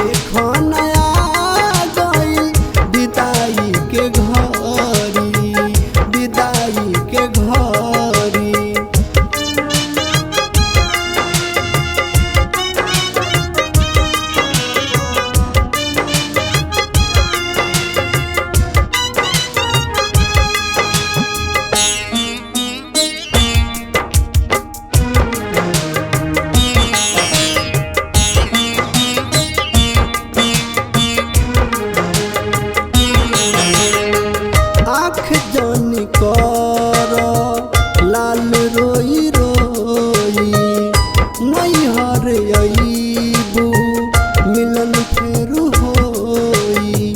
देखो नया गइल विदाई के घरी, विदाई के घरी। आँख जानी कर लाल रोई रोई, नैहर अइबू मिलन फेरू होई।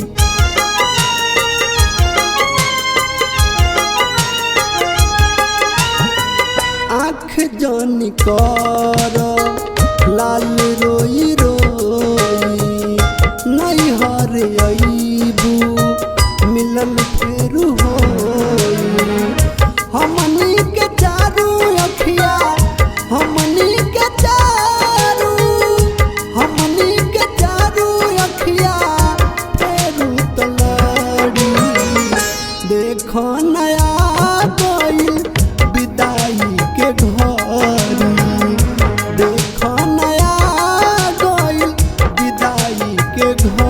आँख जानी कर लाल रोई रोई, नैहर अइबू मिलन फेरू होई। हमनी के चारू अखिया, हमनी के चारू, हमनी के चारू अखिया फेरू तलड़ी। देखो नया गइल विदाई के घरी, देखो नया गइल विदाई के घरी।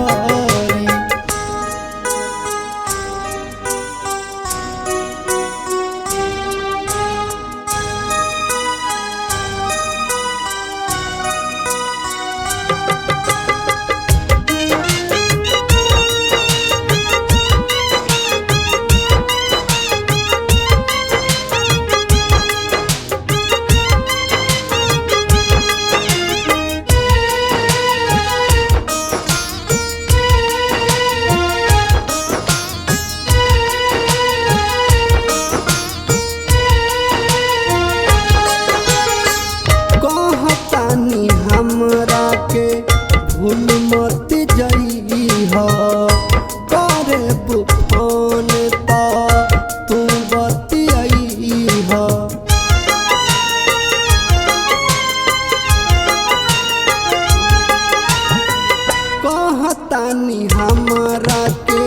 कहतानी हमरा के भूल मत जइह, करे फोन त तू बतियइह। कहतानी हमरा के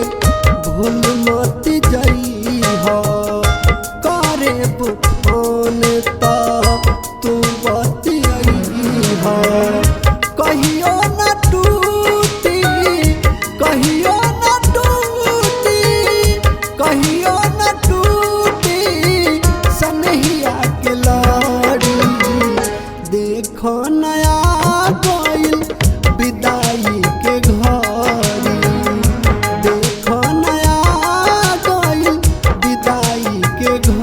भूल मत जइह, करे फोन त तू बतियइह। कहियो न टूटी, कहियो न टूटी, कहियो न टूटी सनहिया के लड़ी। देखो नया गइल विदाई के घरी, देखो नया गइल विदाई के घरी।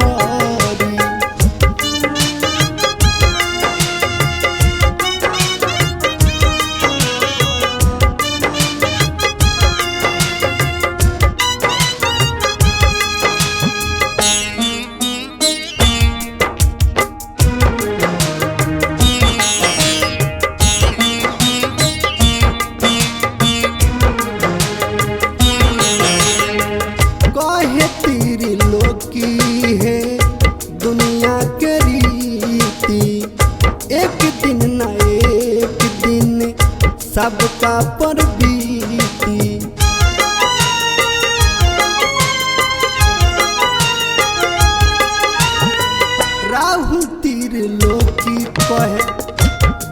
कहे तेरी लोकी है दुनिया के रीति, एक दिन न एक दिन सबका पर बीती। राहुल तीर लोकी कहे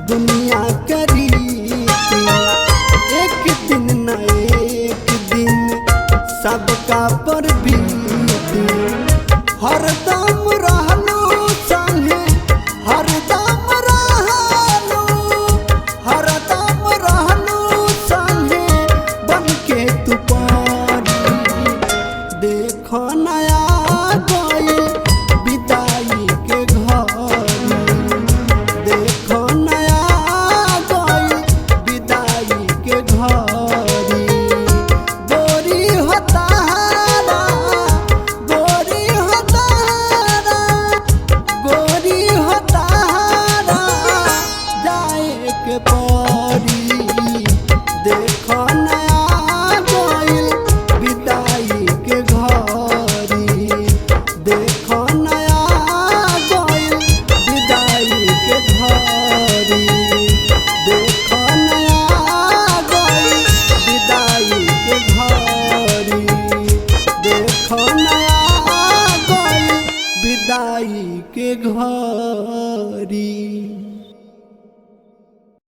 दुनिया के रीति, एक दिन न एक दिन सबका पर बीती। हरदम रहलू संगे, हरदम रहलू, हरदम रहलू संगे बनके तू पारी। देखो नया गइल विदाई के घरी, देखो नया गइल विदाई के घरी। गोरी होतारा, गोरी होतारा, गोरी होतारा जाए के परी। देखो नया